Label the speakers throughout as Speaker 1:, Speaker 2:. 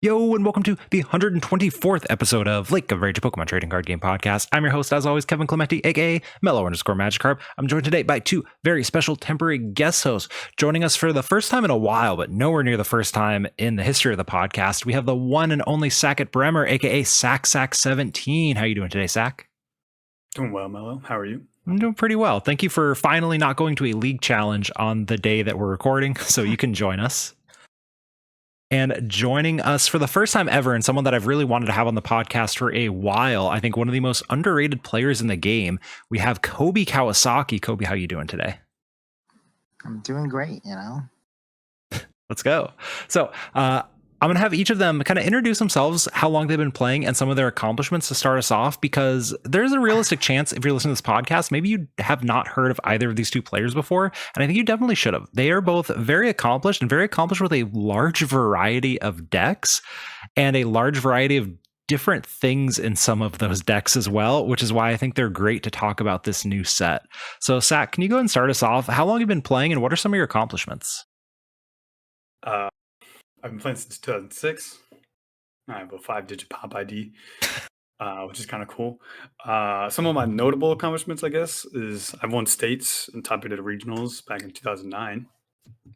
Speaker 1: Yo, and welcome to the 124th episode of Lake of Rage, a Pokemon trading card game podcast. I'm your host, as always, Kevin Clementi, aka Mellow_Magikarp. I'm joined today by two very special temporary guest hosts. Joining us for the first time in a while, but nowhere near the first time in the history of the podcast, we have the one and only Sackett Bremer, aka Sack17. How you doing today, Sack?
Speaker 2: Doing well, Mellow. How are you?
Speaker 1: I'm doing pretty well. Thank you for finally not going to a league challenge on the day that we're recording, so you can join us. And joining us for the first time ever, and someone that I've really wanted to have on the podcast for a while, I think one of the most underrated players in the game, we have Kobe Kawasaki. Kobe, how you doing today?
Speaker 3: I'm doing great,
Speaker 1: Let's go. So I'm going to have each of them kind of introduce themselves, how long they've been playing, and some of their accomplishments to start us off, because there's a realistic chance, if you're listening to this podcast, maybe you have not heard of either of these two players before, and I think you definitely should have. They are both very accomplished with a large variety of decks and a large variety of different things in some of those decks as well, which is why I think they're great to talk about this new set. So, Sack, can you go ahead and start us off? How long have you been playing, and what are some of your accomplishments?
Speaker 2: I've been playing since 2006. I have a 5-digit pop ID, which is kind of cool. Some of my notable accomplishments, I guess, is I've won states and top 8 at regionals back in 2009.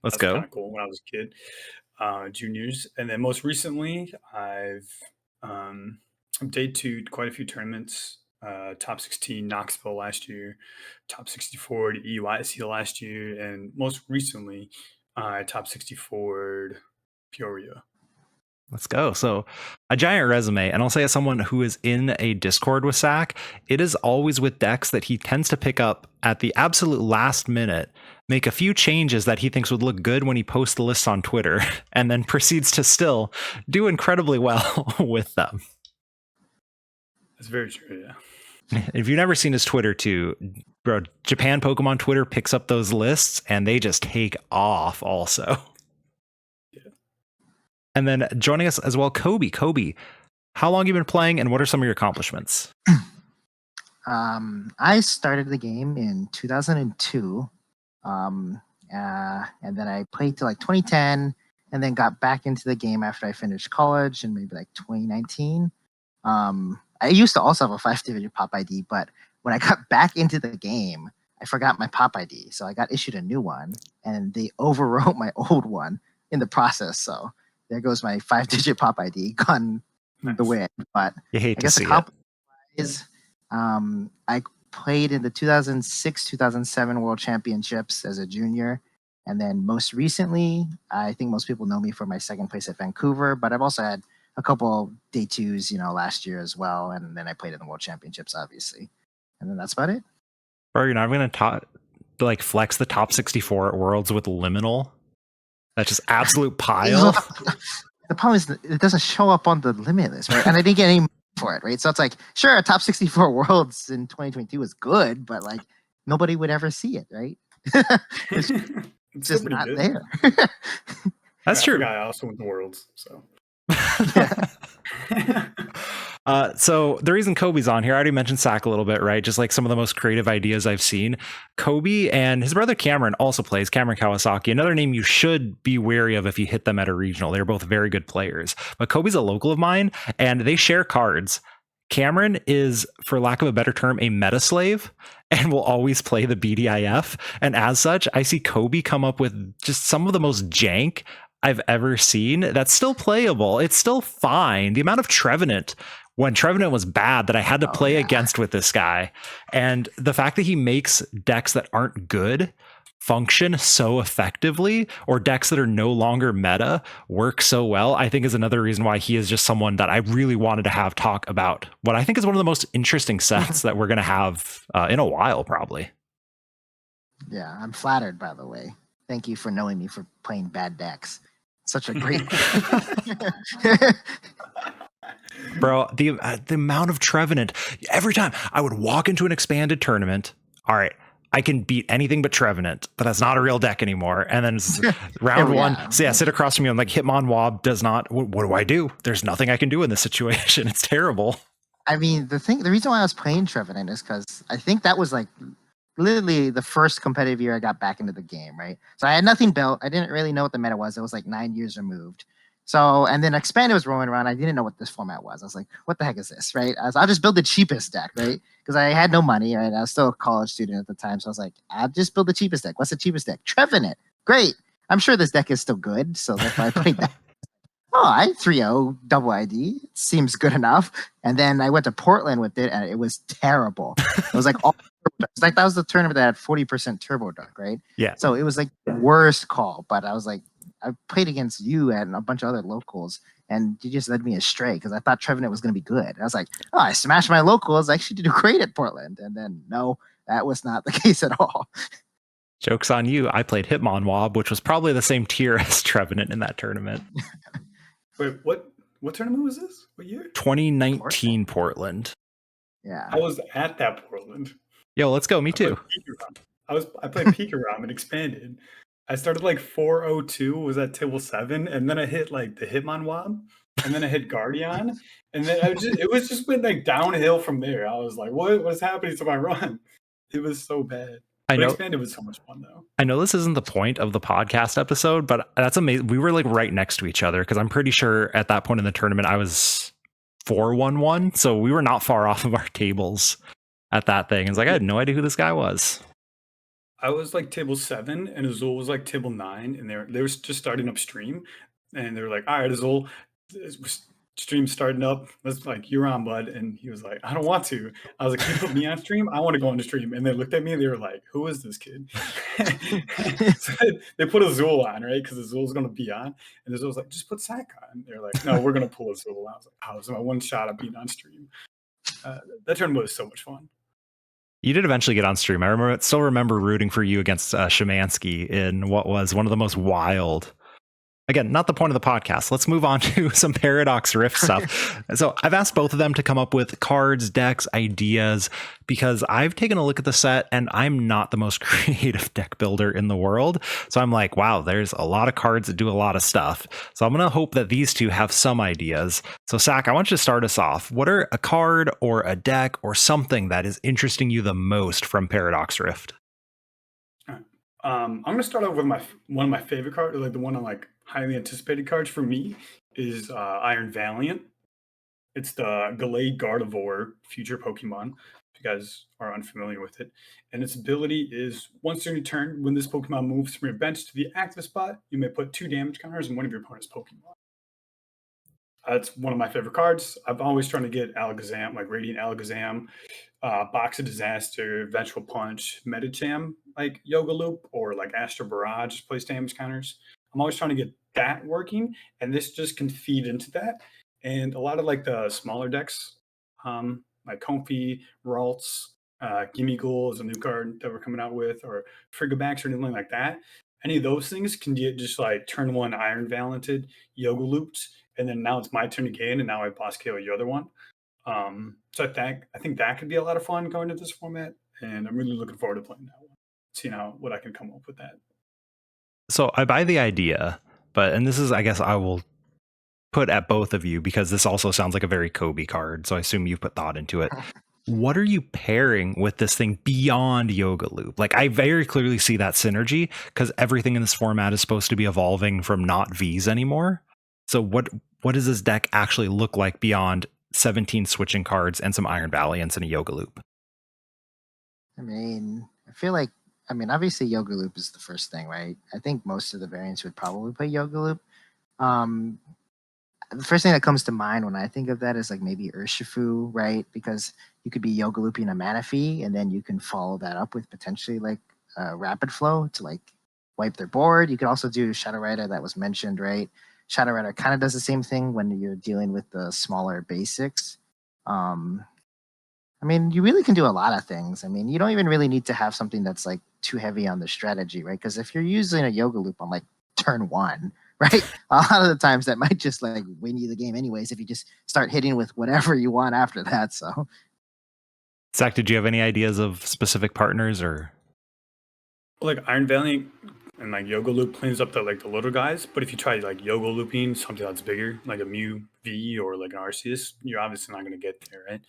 Speaker 1: Let's
Speaker 2: That's
Speaker 1: go.
Speaker 2: kind of cool when I was a kid, juniors. And then most recently, I've day 2 quite a few tournaments. Top 16 Knoxville last year, top 64 to EYC last year, and most recently, top 64 Peoria.
Speaker 1: Let's go. So a giant resume. And I'll say, as someone who is in a Discord with Sack, it is always with decks that he tends to pick up at the absolute last minute, make a few changes that he thinks would look good when he posts the lists on Twitter, and then proceeds to still do incredibly well with them.
Speaker 2: That's very true, yeah.
Speaker 1: If you've never seen his Twitter too, bro, Japan Pokemon Twitter picks up those lists and they just take off also. And then joining us as well, Kobe. Kobe, how long have you been playing, and what are some of your accomplishments?
Speaker 3: I started the game in 2002, and then I played till like 2010, and then got back into the game after I finished college in maybe like 2019. I used to also have a 5-digit pop ID, but when I got back into the game, I forgot my pop ID, so I got issued a new one, and they overwrote my old one in the process. So there goes my 5-digit pop ID gone the wind. But
Speaker 1: you hate
Speaker 3: I guess
Speaker 1: to see
Speaker 3: it. Is, I played in the 2006-2007 World Championships as a junior. And then most recently, I think most people know me for my second place at Vancouver, but I've also had a couple day 2s, last year as well. And then I played in the World Championships, obviously. And then that's about it.
Speaker 1: Bro, you're not going to flex the top 64 at Worlds with Liminal? That's just absolute pile.
Speaker 3: The problem is that it doesn't show up on the limit list, right? And I didn't get any for it, right? So it's like, sure, a top 64 Worlds in 2022 is good, but like nobody would ever see it, right? it's just not good. There.
Speaker 1: That's true.
Speaker 2: I also went to Worlds, so.
Speaker 1: So the reason Kobe's on here, I already mentioned Sack a little bit, right? Just like some of the most creative ideas I've seen. Kobe and his brother Cameron also plays, Cameron Kawasaki, another name you should be wary of if you hit them at a regional. They're both very good players. But Kobe's a local of mine, and they share cards. Cameron is, for lack of a better term, a meta slave and will always play the BDIF. And as such, I see Kobe come up with just some of the most jank I've ever seen that's still playable. It's still fine. The amount of Trevenant, when Trevenant was bad, that I had to play against with this guy, and the fact that he makes decks that aren't good function so effectively, or decks that are no longer meta work so well, I think is another reason why he is just someone that I really wanted to have talk about what I think is one of the most interesting sets that we're going to have in a while, probably.
Speaker 3: Yeah, I'm flattered, by the way. Thank you for knowing me for playing bad decks. Such a great
Speaker 1: bro. The amount of Trevenant, every time I would walk into an expanded tournament, all right, I can beat anything but Trevenant, but that's not a real deck anymore. And then round one, so sit across from you, and like Hitmonwob does not. What do? There's nothing I can do in this situation. It's terrible.
Speaker 3: I mean, the reason why I was playing Trevenant is because I think that was like literally the first competitive year I got back into the game, right? So I had nothing built. I didn't really know what the meta was. It was like 9 years removed. So, and then Expanded was rolling around. I didn't know what this format was. I was like, what the heck is this, right? I'll just build the cheapest deck, right? Because I had no money, right? I was still a college student at the time. So I was like, I'll just build the cheapest deck. What's the cheapest deck? Trevenant. Great. I'm sure this deck is still good. So that's why I played that. Oh, I 3-0 double ID. It seems good enough. And then I went to Portland with it, and it was terrible. It was like that was the tournament that had 40% turbo duck, right?
Speaker 1: Yeah.
Speaker 3: So it was like the worst call. But I was like, I played against you and a bunch of other locals, and you just led me astray because I thought Trevenant was going to be good. I was like, oh, I smashed my locals. I actually did great at Portland. And then no, that was not the case at all.
Speaker 1: Joke's on you. I played Hitmonwob, which was probably the same tier as Trevenant in that tournament.
Speaker 2: Wait, what tournament was this? What year?
Speaker 1: 2019 Portland.
Speaker 3: Yeah.
Speaker 2: I was at that Portland.
Speaker 1: Yo, let's go. Me too.
Speaker 2: I played Pikarom and Expanded. I started like 402, was at table 7, and then I hit like the Hitmonwob, and then I hit Guardian, and then it was just went like downhill from there. I was like, what is happening to my run? It was so bad.
Speaker 1: I know.
Speaker 2: Expanded was so much fun though.
Speaker 1: I know this isn't the point of the podcast episode, but that's amazing. We were like right next to each other because I'm pretty sure at that point in the tournament I was 4-1-1, so we were not far off of our tables at that thing. It's like I had no idea who this guy was.
Speaker 2: I was like table 7, and Azul was like table 9, and they were just starting up stream, and they were like, "All right, Azul, stream starting up. Let's like you're on, bud." And he was like, "I don't want to." I was like, "Can you put me on stream? I want to go on the stream." And they looked at me and they were like, "Who is this kid?" So they put Azul on, right? Because Azul's going to be on, and Azul was like, "Just put Sack on." They're like, "No, we're going to pull Azul." I was like, "Oh, this is my one shot at being on stream." That tournament was so much fun.
Speaker 1: You did eventually get on stream. I still remember rooting for you against Shemansky in what was one of the most wild. Again, not the point of the podcast. Let's move on to some Paradox Rift stuff. So I've asked both of them to come up with cards, decks, ideas, because I've taken a look at the set and I'm not the most creative deck builder in the world. So I'm like, wow, there's a lot of cards that do a lot of stuff. So I'm going to hope that these two have some ideas. So Sack, I want you to start us off. What are a card or a deck or something that is interesting you the most from Paradox Rift?
Speaker 2: I'm gonna start off with one of my favorite cards, like the one on like highly anticipated cards for me is Iron Valiant. It's the Gallade Gardevoir future Pokemon, if you guys are unfamiliar with it. And its ability is once during your turn, when this Pokemon moves from your bench to the active spot, you may put 2 damage counters on one of your opponent's Pokemon. That's one of my favorite cards. I've always trying to get Alakazam, like Radiant Alakazam, Box of Disaster, Vengeful Punch, Medicham, like Yoga Loop, or like Astro Barrage, place damage counters. I'm always trying to get that working, and this just can feed into that. And a lot of like the smaller decks, like Comfy, Ralts, Gimme Ghoul is a new card that we're coming out with, or Frigabax or anything like that. Any of those things can get just like turn 1 Iron Valented, Yoga Looped, and then now it's my turn again, and now I boss KO your other one. So I think that could be a lot of fun going to this format, and I'm really looking forward to playing that one, seeing what I can come up with that.
Speaker 1: So I buy the idea, and this is, I guess I will put at both of you because this also sounds like a very Kobe card. So I assume you've put thought into it. What are you pairing with this thing beyond Yoga Loop? Like I very clearly see that synergy because everything in this format is supposed to be evolving from not Vs anymore. So what does this deck actually look like beyond 17 switching cards and some Iron Valiants and a Yoga Loop?
Speaker 3: I mean, I feel like, obviously Yoga Loop is the first thing, right? I think most of the variants would probably play Yoga Loop. The first thing that comes to mind when I think of that is like maybe Urshifu, right? Because you could be Yoga Looping a Manaphy, and then you can follow that up with potentially like Rapid Flow to like wipe their board. You could also do Shadow Rider that was mentioned, right? Shadow Rider kind of does the same thing when you're dealing with the smaller basics. You really can do a lot of things. You don't even really need to have something that's like too heavy on the strategy, right? Because if you're using a Yoga Loop on like turn 1, right? A lot of the times that might just like win you the game anyways if you just start hitting with whatever you want after that. So,
Speaker 1: Zach, did you have any ideas of specific partners or?
Speaker 2: Like Iron Valiant and like Yoga Loop cleans up the little guys, but if you try like Yoga Looping something that's bigger, like a Mew V or like an Arceus, you're obviously not going to get there, right?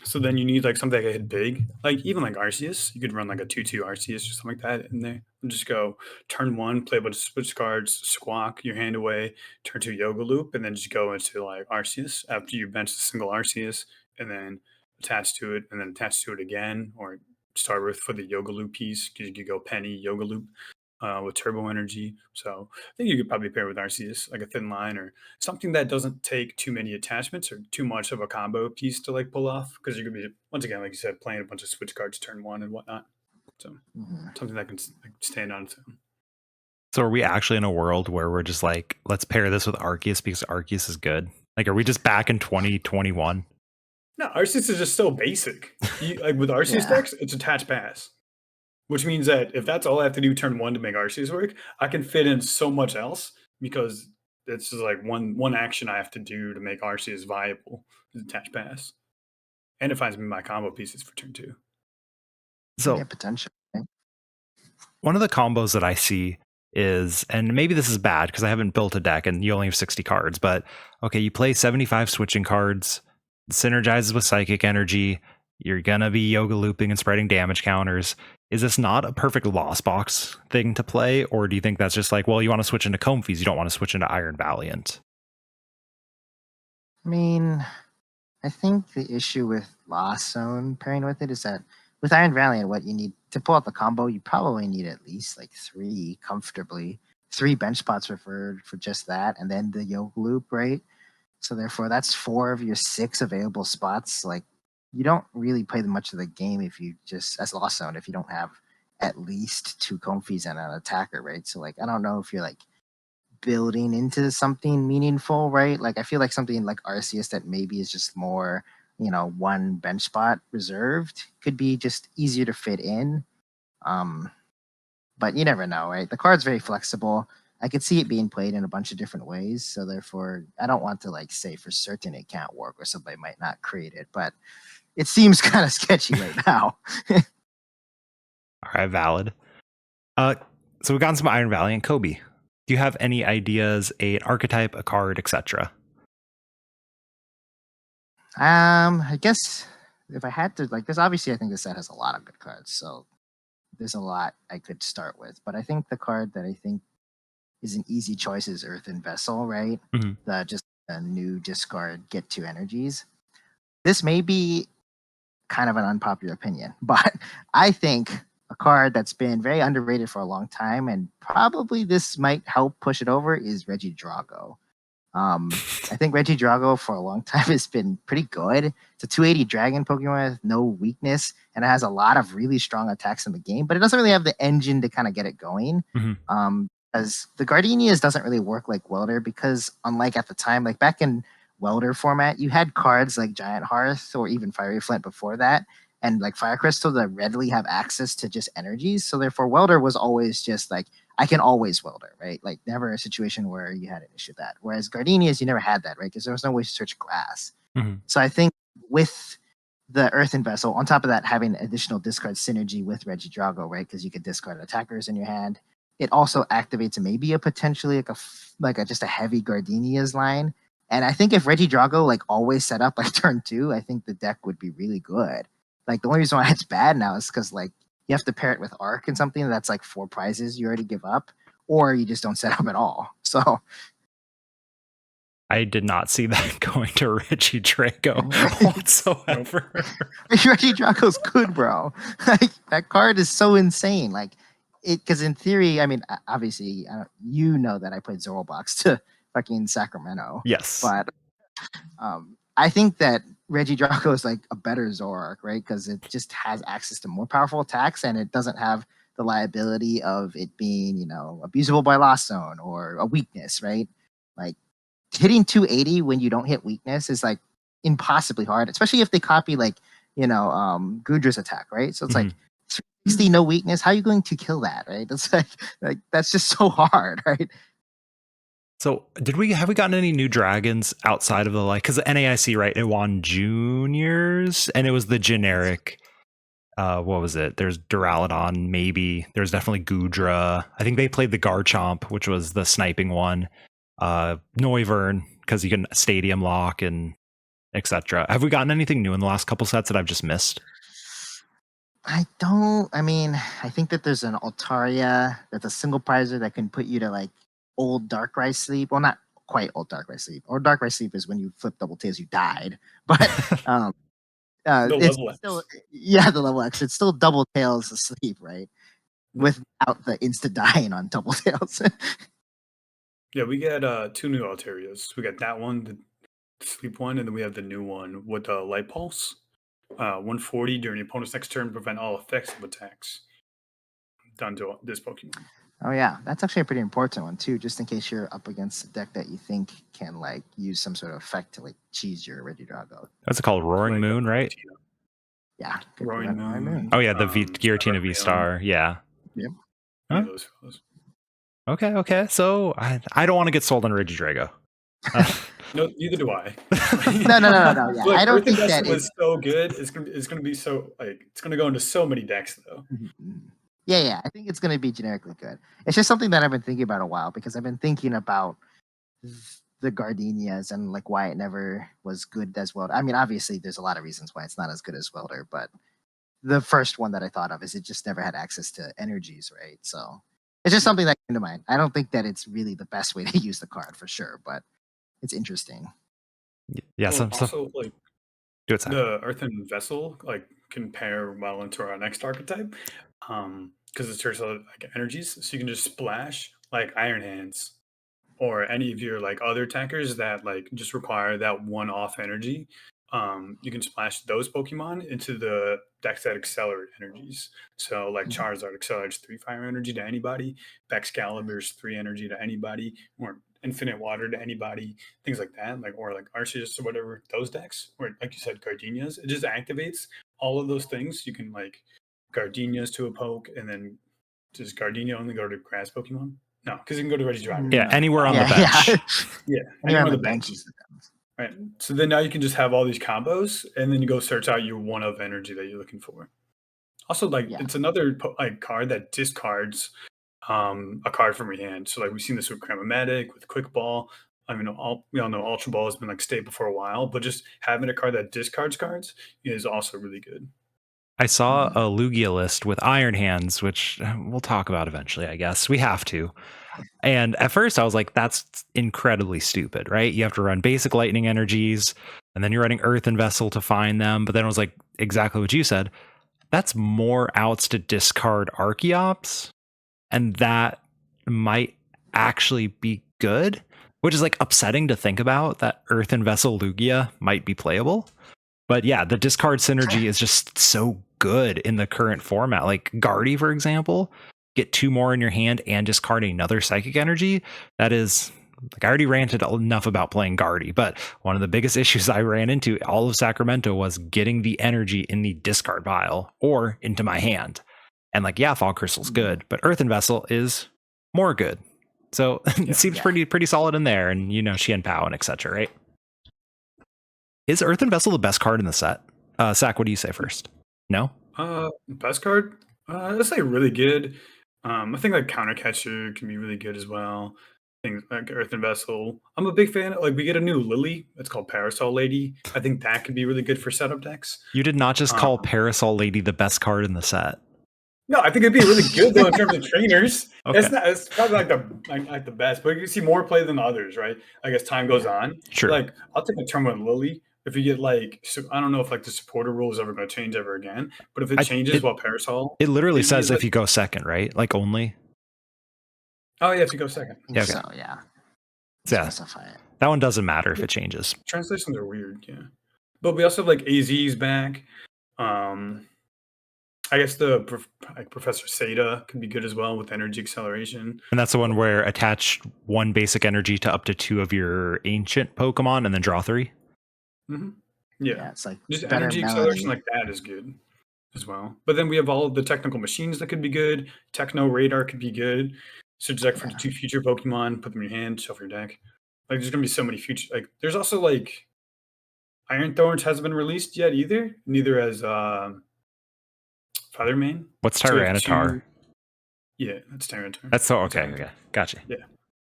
Speaker 2: So then you need like something that hit big, like even like Arceus. You could run like a 2/2 Arceus or something like that in there, and just go turn one, play a bunch of switch cards, squawk your hand away, turn to Yoga Loop, and then just go into like Arceus after you bench the single Arceus, and then attach to it, and then attach to it again, or start with for the Yoga Loop piece because you could go Penny Yoga Loop with Turbo Energy. So I think you could probably pair with Arceus like a thin line or something that doesn't take too many attachments or too much of a combo piece to like pull off because you could be once again like you said playing a bunch of switch cards turn one and whatnot. So something that can like, stand on its own.
Speaker 1: So are we actually in a world where we're just like, let's pair this with Arceus because Arceus is good? Like, are we just back in 2021?
Speaker 2: No, Arceus is just so basic. Like with Arceus decks, it's attach pass, which means that if that's all I have to do turn one to make Arceus work, I can fit in so much else because it's just like one action I have to do to make Arceus viable is attach pass, and it finds me my combo pieces for turn two.
Speaker 1: So
Speaker 3: potential. Right?
Speaker 1: One of the combos that I see is, and maybe this is bad because I haven't built a deck and you only have 60 cards, but okay, you play 75 switching cards, synergizes with psychic energy, you're gonna be yoga looping and spreading damage counters. Is this not a perfect Lost Box thing to play? Or do you think that's just like, well, you want to switch into Comfeys, you don't want to switch into Iron Valiant?
Speaker 3: I mean, I think the issue with Lost Zone pairing with it is that with Iron Valiant, what you need to pull out the combo, you probably need at least like three bench spots referred for just that, and then the yoke loop, right? So therefore, that's 4 of your 6 available spots. Like, you don't really play much of the game if you just as Lost Zone if you don't have at least 2 Comfeys and an attacker, right? So like, I don't know if you're like building into something meaningful, right? Like I feel like something like Arceus that maybe is just more, one bench spot reserved could be just easier to fit in. But you never know, right? The card's very flexible. I could see it being played in a bunch of different ways. So therefore, I don't want to like say for certain it can't work or somebody might not create it, but it seems kind of sketchy right now.
Speaker 1: All right, valid. So we've gotten some Iron Valiant. Kobe, do you have any ideas, an archetype, a card, etc.?
Speaker 3: I guess if I had to, like, because obviously I think this set has a lot of good cards, so there's a lot I could start with. But I think the card that I think is an easy choice is Earthen Vessel, right?
Speaker 1: Mm-hmm.
Speaker 3: Just a new discard, get 2 energies. This may be kind of an unpopular opinion, but I think a card that's been very underrated for a long time, and probably this might help push it over, is Regidrago. I think Regidrago for a long time has been pretty good. It's a 280 dragon Pokemon with no weakness, and it has a lot of really strong attacks in the game, but it doesn't really have the engine to kind of get it going. As the Gardenias doesn't really work like Welder because unlike at the time, like back in Welder format, you had cards like Giant Hearth or even Fiery Flint before that, and like Fire Crystal that readily have access to just energies. So therefore, Welder was always just like I can always Welder, right? Like never a situation where you had an issue with that. Whereas Gardenias, you never had that, right? Because there was no way to search grass. So I think with the Earthen Vessel, on top of that, having additional discard synergy with Regidrago, right? Because you could discard attackers in your hand. It also activates maybe a potentially just a heavy Gardenias line. And I think if Regidrago like always set up like turn 2, I think the deck would be really good. Like the only reason why it's bad now is because like you have to pair it with Arc and something that's like 4 prizes you already give up, or you just don't set up at all. So
Speaker 1: I did not see that going to Regidrago whatsoever.
Speaker 3: Regidrago's good, bro. Like that card is so insane. Like it, because in theory, I mean, obviously, you know that I played Zorobox to fucking Sacramento.
Speaker 1: Yes,
Speaker 3: but I think that Regidrago is like a better Zoroark, right? Because it just has access to more powerful attacks, and it doesn't have the liability of it being, abusable by Lost Zone or a weakness, right? Like hitting 280 when you don't hit weakness is like impossibly hard, especially if they copy like Gudra's attack, right? So it's like 60 no weakness. How are you going to kill that, right? That's like that's just so hard, right?
Speaker 1: So have we gotten any new dragons outside of the because the NAIC, right? It won juniors and it was the generic. What was it? There's Duraludon, maybe. There's definitely Gudra. I think they played the Garchomp, which was the sniping one. Noivern, because you can stadium lock, and etc. Have we gotten anything new in the last couple sets that I've just missed?
Speaker 3: I mean, I think that there's an Altaria that's a single prizer that can put you to like old Darkrai sleep. Well, not quite old Darkrai sleep. Or Darkrai sleep is when you flip double tails, you died. But
Speaker 2: The
Speaker 3: it's
Speaker 2: level
Speaker 3: still,
Speaker 2: X.
Speaker 3: yeah, the level X. It's still double tails asleep, right? Without the insta dying on double tails.
Speaker 2: Yeah, we got 2 new Altarias. We got that one, the sleep one, and then we have the new one with the light pulse. 140 during the opponent's next turn, prevent all effects of attacks done to this Pokemon.
Speaker 3: Oh yeah, that's actually a pretty important one too, just in case you're up against a deck that you think can like use some sort of effect to like cheese your Regidrago.
Speaker 1: What's it called? Roaring
Speaker 2: Like
Speaker 1: Moon, right?
Speaker 2: Giratina.
Speaker 3: Yeah, good
Speaker 2: Roaring
Speaker 3: prevent
Speaker 2: Moon.
Speaker 1: Oh yeah, the Giratina
Speaker 2: Starlight
Speaker 1: V
Speaker 2: Leon,
Speaker 1: Star. Yeah.
Speaker 3: Yep.
Speaker 2: any
Speaker 1: Huh?
Speaker 2: of those fellows.
Speaker 1: Okay. So I don't want to get sold on Regidrago.
Speaker 2: No, neither do I.
Speaker 3: No. Yeah,
Speaker 2: Look,
Speaker 3: I don't
Speaker 2: Earth
Speaker 3: think that
Speaker 2: Investment
Speaker 3: it's.
Speaker 2: was so good. It's gonna be so like it's gonna go into so many decks though.
Speaker 3: Yeah. I think it's going to be generically good. It's just something that I've been thinking about a while because I've been thinking about the Gardenias and like why it never was good as well. I mean, obviously, there's a lot of reasons why it's not as good as Welder, but the first one that I thought of is it just never had access to energies, right? So it's just something that came to mind. I don't think that it's really the best way to use the card for sure, but it's interesting.
Speaker 1: Yeah.
Speaker 2: Well,
Speaker 1: So
Speaker 2: also like
Speaker 1: do it, Zach.
Speaker 2: the Earthen Vessel like can pair well into our next archetype, because it's turns out like energies, so you can just splash like Iron Hands or any of your like other attackers that like just require that one off energy. You can splash those Pokemon into the decks that accelerate energies. So like
Speaker 3: Mhm.
Speaker 2: Charizard accelerates 3 fire energy to anybody, Excalibur's 3 energy to anybody, or Infinite Water to anybody, things like that. Like or like Arceus or whatever, those decks, or like you said, Gardenias, it just activates all of those things. You can like Gardenias to a poke, and then does Gardenia only go to grass Pokemon? No, because you can go to Regidrago.
Speaker 1: Yeah, anywhere on the
Speaker 3: Yeah, yeah.
Speaker 1: bench.
Speaker 2: Yeah,
Speaker 3: Anywhere
Speaker 2: anywhere
Speaker 3: on
Speaker 2: on
Speaker 3: the
Speaker 2: the bench.
Speaker 3: bench is the best.
Speaker 2: Right. So then now you can just have all these combos, and then you go search out your one of energy that you're looking for. Also, like
Speaker 3: Yeah.
Speaker 2: it's another like card that discards a card from your hand. So like we've seen this with Cramomatic, with Quick Ball. I mean, we all know Ultra Ball has been like stable for a while, but just having a card that discards cards is also really good.
Speaker 1: I saw a Lugia list with Iron Hands, which we'll talk about eventually, I guess. We have to. And at first I was like, that's incredibly stupid, right? You have to run basic lightning energies, and then you're running Earthen Vessel to find them. But then I was like, exactly what you said. That's more outs to discard Archeops, and that might actually be good, which is like upsetting to think about that Earthen Vessel Lugia might be playable. But yeah, the discard synergy is just so good in the current format. Like Guardy, for example, get 2 more in your hand and discard another psychic energy. That is like I already ranted enough about playing Guardy, but one of the biggest issues I ran into all of Sacramento was getting the energy in the discard pile or into my hand. And like, yeah, Fog Crystal's good, but Earthen Vessel is more good. So it seems pretty solid in there, and you know, Xian Pao and etc. Right? Is Earthen Vessel the best card in the set? Sack, what do you say first? No?
Speaker 2: Best card? I'd say really good. I think like Counter Catcher can be really good as well. Things like Earthen Vessel. I'm a big fan. Like we get a new Lily. It's called Parasol Lady. I think that could be really good for setup decks.
Speaker 1: You did not just call Parasol Lady the best card in the set.
Speaker 2: No, I think it'd be really good though in terms of trainers.
Speaker 1: Okay.
Speaker 2: It's probably like the best, but you see more play than the others, right? Like as time goes on.
Speaker 1: Sure.
Speaker 2: Like I'll take a turn with Lily. If you get like, so I don't know if like the supporter rule is ever going to change ever again, but if it changes while Parasol,
Speaker 1: it literally
Speaker 2: Lady
Speaker 1: says
Speaker 2: is,
Speaker 1: if
Speaker 2: like-
Speaker 1: you go second, right? Like only.
Speaker 2: Oh yeah, if you go second.
Speaker 3: I think
Speaker 1: Okay.
Speaker 3: so, yeah.
Speaker 1: Yeah.
Speaker 3: Specify it.
Speaker 1: That one doesn't matter if it changes.
Speaker 2: Translations are weird, yeah. But we also have like AZ's back. I guess like Professor Seda could be good as well with energy acceleration.
Speaker 1: And that's the one where attach 1 basic energy to up to 2 of your ancient Pokemon and then draw 3.
Speaker 2: Mm-hmm. Yeah.
Speaker 3: Yeah, it's like
Speaker 2: Just
Speaker 3: better
Speaker 2: energy
Speaker 3: melody.
Speaker 2: acceleration like that is good as well. But then we have all of the technical machines that could be good. Techno Radar could be good. Search deck for the 2 future Pokemon, put them in your hand, shuffle your deck. Like there's gonna be so many future. Like there's also like Iron Thorns hasn't been released yet either. Neither has Feathermane.
Speaker 1: What's
Speaker 2: So we have
Speaker 1: Tyranitar?
Speaker 2: Yeah, that's Tyranitar.
Speaker 1: That's so okay. Gotcha.
Speaker 2: Yeah.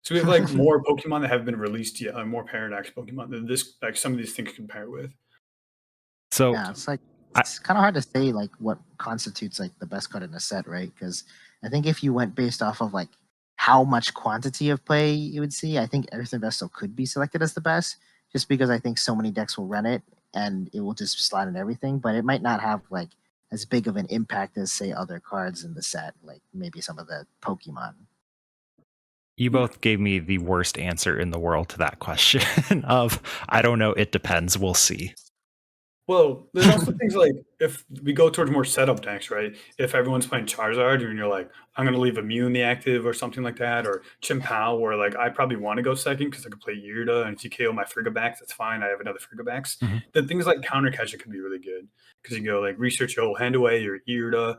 Speaker 2: So we have like more Pokemon that have been released yet, more Paradox Pokemon than this. Like some of these things compare with.
Speaker 1: So
Speaker 3: Yeah, it's like
Speaker 1: I,
Speaker 3: it's kind of hard to say like what constitutes like the best card in a set, right? Because I think if you went based off of like how much quantity of play you would see, I think Earth Investo could be selected as the best, just because I think so many decks will run it and it will just slot in everything, but it might not have like as big of an impact as say other cards in the set, like maybe some of the Pokemon.
Speaker 1: you both gave me the worst answer in the world to that question of I don't know, it depends, we'll see.
Speaker 2: Well, there's also things like if we go towards more setup decks, right? If everyone's playing Charizard and you're like, I'm going to leave Immune the active or something like that, or Chimpao, where like I probably want to go second because I could play Yurda, and if you KO my Frigabacks, that's fine. I have another Frigabacks.
Speaker 1: Mhm.
Speaker 2: Then things like Counter Catcher could be really good because you go like research your whole hand away, your Yurda,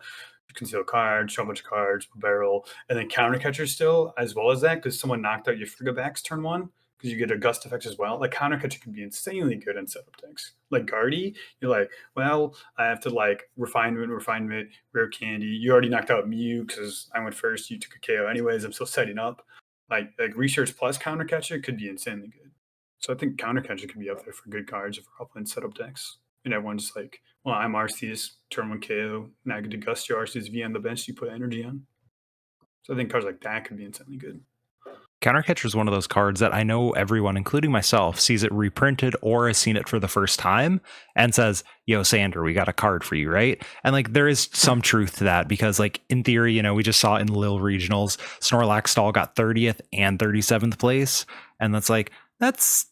Speaker 2: conceal cards, show a bunch of cards, barrel, and then Counter Catcher still as well as that because someone knocked out your Frigabacks turn one. Because you get a gust effect as well. Like Counter Catcher can be insanely good in setup decks. Like Guardy, you're like, well, I have to like refinement, rare candy. You already knocked out Mew because I went first. You took a KO anyways. I'm still setting up. Like research plus counter catcher could be insanely good. So I think counter catcher could be up there for good cards if we're all playing setup decks. And everyone's just like, well, I'm Arceus, turn one KO. Now I get to gust your Arceus V on the bench. You put energy on. So I think cards like that could be insanely good.
Speaker 1: Countercatcher is one of those cards that I know everyone, including myself, sees it reprinted or has seen it for the first time and says, yo, Sander, we got a card for you, right? And like there is some truth to that because like in theory, we just saw in Lille regionals, Snorlax Stall got 30th and 37th place. And that's like, that's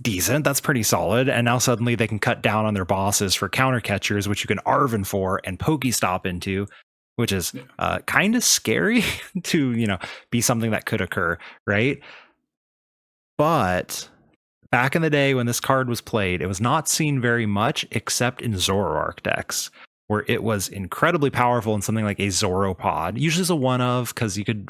Speaker 1: decent. That's pretty solid. And now suddenly they can cut down on their bosses for counter catchers, which you can Arven for and Pokestop into, which is kind of scary to, be something that could occur, right? But back in the day when this card was played, it was not seen very much except in Zoroark decks, where it was incredibly powerful in something like a Zoropod. Usually it's a one of because you could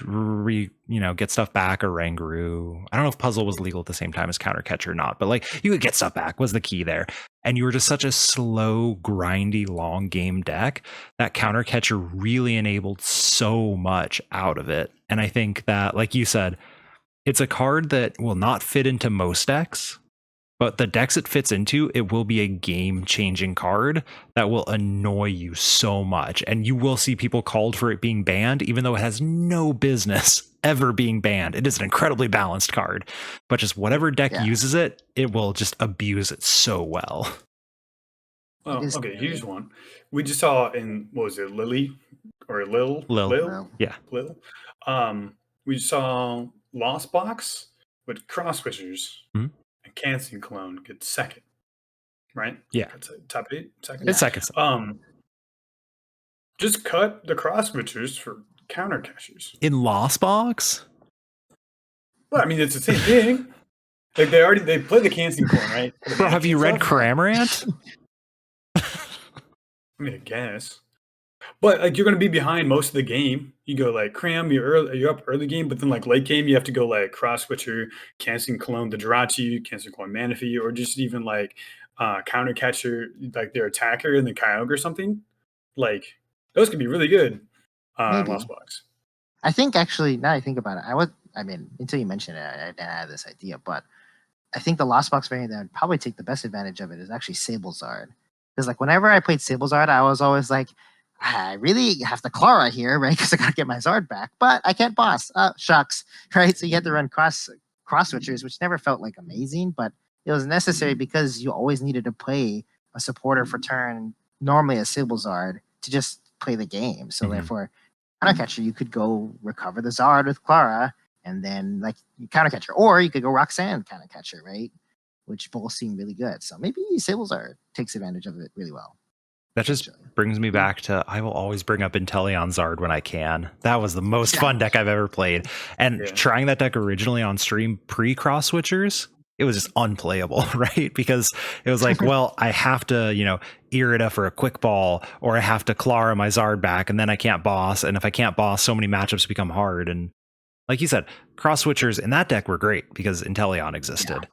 Speaker 1: get stuff back, or Rangaroo. I don't know if Puzzle was legal at the same time as Counter Catcher or not, but like you could get stuff back was the key there. And you were just such a slow, grindy, long game deck that Counter Catcher really enabled so much out of it. And I think that, like you said, it's a card that will not fit into most decks, but the decks it fits into, it will be a game-changing card that will annoy you so much. And you will see people called for it being banned, even though it has no business ever being banned. It is an incredibly balanced card, but just whatever deck uses it, it will just abuse it so well.
Speaker 2: Well, okay, here's one. We just saw in, what was it, Lily? Or Lil?
Speaker 1: Yeah.
Speaker 2: Lil. We saw Lost Box with Cross Switchers and Canceling Clone get second, right?
Speaker 1: Yeah.
Speaker 2: That's top 8, second?
Speaker 1: It's second.
Speaker 2: Just cut the Cross Switchers for counter catchers.
Speaker 1: In Lost Box?
Speaker 2: Well, I mean, it's the same thing. Like they played the Canceling Clone, right?
Speaker 1: Bro, have you read Cramorant?
Speaker 2: I mean, I guess. But like you're gonna be behind most of the game. You go like Cram, you're up early game, but then like late game you have to go like cross switcher, canceling clone the Jirachi, canceling clone Manaphy, or just even like counter catcher like their attacker in the Kyogre or something. Like those could be really good in Lost Box.
Speaker 3: I think actually now I think about it, until you mentioned it, I didn't have this idea, but I think the Lost Box variant that would probably take the best advantage of it is actually Sablezard. Because like whenever I played Sablezard, I was always like, I really have to Clara here, right? Because I gotta get my Zard back, but I can't boss. Shucks, right? So you had to run cross switchers, which never felt like amazing, but it was necessary because you always needed to play a supporter for turn, normally a Sablezard, to just play the game. So therefore, counter catcher, you could go recover the Zard with Clara, and then like counter catcher, or you could go Roxanne counter catcher, right? Which both seem really good. So maybe Sablezard takes advantage of it really well.
Speaker 1: That just brings me back to, I will always bring up Inteleon Zard when I can. That was the most fun deck I've ever played. And trying that deck originally on stream pre-cross switchers, it was just unplayable, right? Because it was like, well, I have to, Irida for a quick ball, or I have to Clara my Zard back, and then I can't boss. And if I can't boss, so many matchups become hard. And like you said, cross switchers in that deck were great because Inteleon existed. Yeah.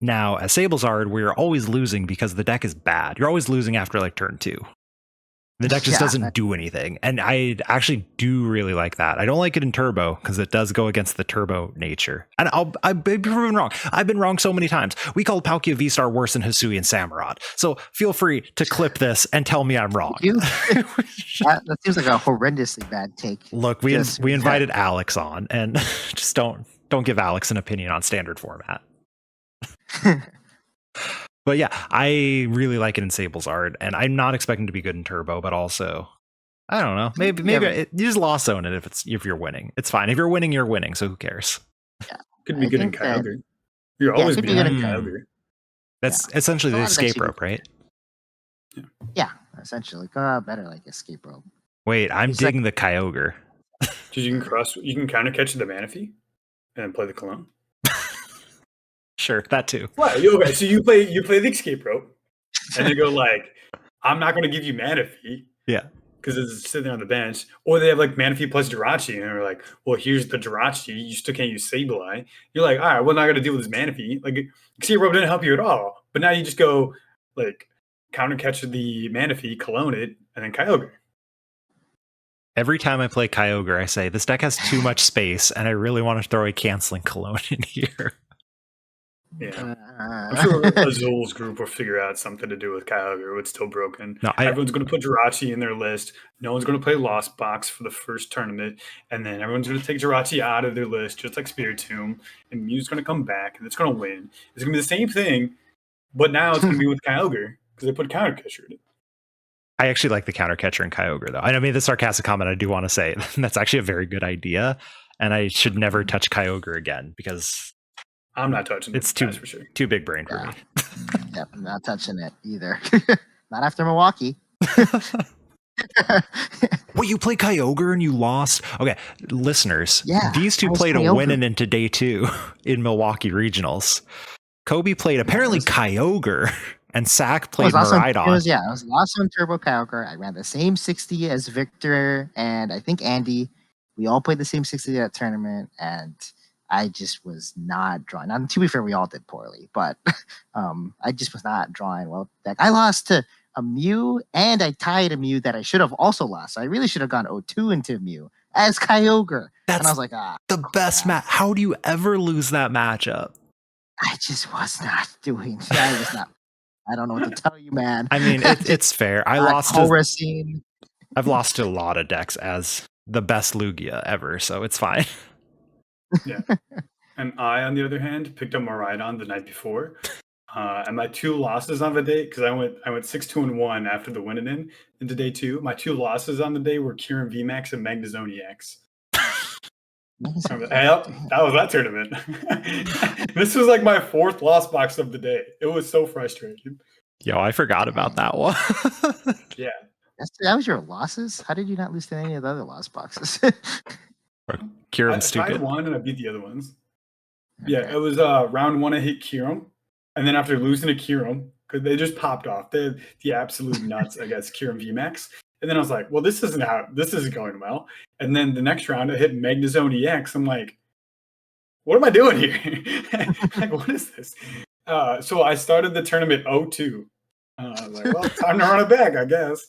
Speaker 1: Now, as Sablezard, we're always losing because the deck is bad. You're always losing after like turn 2. The deck just
Speaker 3: Yeah,
Speaker 1: doesn't do anything. And I actually do really like that. I don't like it in turbo because it does go against the turbo nature. And I've been proven wrong. I've been wrong so many times. We called Palkia V-Star worse than Hisui and Samurott. So feel free to clip this and tell me I'm wrong.
Speaker 3: that seems like a horrendously bad take.
Speaker 1: Look, we invited Alex on, and just don't give Alex an opinion on standard format. But yeah, I really like it in Sable's art, and I'm not expecting to be good in Turbo, but also, I don't know, maybe you just lost zone it if you're winning. It's fine. If you're winning, you're winning. So who cares?
Speaker 3: Yeah,
Speaker 2: Could be good in Kyogre. You're always
Speaker 3: could be
Speaker 2: good
Speaker 3: good
Speaker 2: in
Speaker 3: in
Speaker 2: Kyogre.
Speaker 1: That's essentially the escape rope, right?
Speaker 3: Yeah, essentially, better like escape rope.
Speaker 1: Wait, I'm digging the Kyogre.
Speaker 2: You can counter catch the Manaphy and then play the Cologne.
Speaker 1: Sure, that too.
Speaker 2: What? Okay, so you play the escape rope, and they go like, "I'm not going to give you Manaphy."
Speaker 1: Yeah,
Speaker 2: because it's sitting on the bench. Or they have like Manaphy plus Jirachi, and they're like, "Well, here's the Jirachi. You still can't use Sableye." You're like, "All right, we're not going to deal with this Manaphy." Like, escape rope didn't help you at all. But now you just go like counter catch the Manaphy, clone it, and then Kyogre.
Speaker 1: Every time I play Kyogre, I say this deck has too much space, and I really want to throw a canceling cologne in here.
Speaker 2: Yeah, I'm sure Azul's group will figure out something to do with Kyogre. It's still broken. No, everyone's going to put Jirachi in their list. No one's going to play Lost Box for the first tournament, and then everyone's going to take Jirachi out of their list, just like Spiritomb, and Mew's going to come back, and it's going to win. It's going to be the same thing, but now it's going to be with Kyogre because they put counter catcher in it.
Speaker 1: I actually like the counter catcher in Kyogre, though. I mean, the sarcastic comment I do want to say that's actually a very good idea, and I should never touch Kyogre again because
Speaker 2: I'm not touching it.
Speaker 1: It's too big brain for me.
Speaker 3: Yep, I'm not touching it either. Not after Milwaukee.
Speaker 1: Well, you play Kyogre and you lost. Okay, listeners, these two played a winning into day 2 in Milwaukee regionals. Kobe played apparently Kyogre, and Sack played Miraidon.
Speaker 3: I was lost on Turbo Kyogre. I ran the same 60 as Victor and I think Andy. We all played the same 60 at that tournament, and I just was not drawing. Now, to be fair, we all did poorly, but I just was not drawing well. I lost to a Mew, and I tied a Mew that I should have also lost. So I really should have gone 0-2 into Mew as Kyogre.
Speaker 1: That's
Speaker 3: and I was like,
Speaker 1: the best match. How do you ever lose that matchup?
Speaker 3: I just was not doing. I was not. I don't know what to tell you, man.
Speaker 1: I mean, it's fair. I've lost to a lot of decks as the best Lugia ever, so it's fine.
Speaker 2: Yeah. And I, on the other hand, picked up Miraidon the night before. And my 2 losses on the day, because I went 6-2-1 after the win into day 2. My 2 losses on the day were Kyurem VMAX and Magnezone EX. Yep, that was that tournament. This was like my 4th loss box of the day. It was so frustrating.
Speaker 1: Yo, I forgot about that one.
Speaker 2: Yeah.
Speaker 3: That was your losses? How did you not lose to any of the other loss boxes?
Speaker 1: Kyurem's stupid.
Speaker 2: I tied 1 and I beat the other ones. Okay. Yeah, it was round 1 I hit Kyurem. And then after losing to Kyurem, because they just popped off. They had the absolute nuts, I guess, Kyurem VMAX. And then I was like, well, this isn't going well. And then the next round I hit Magnezone EX. I'm like, what am I doing here? Like, what is this? So I started the tournament 0-2. I was like, well, time to run it back, I guess.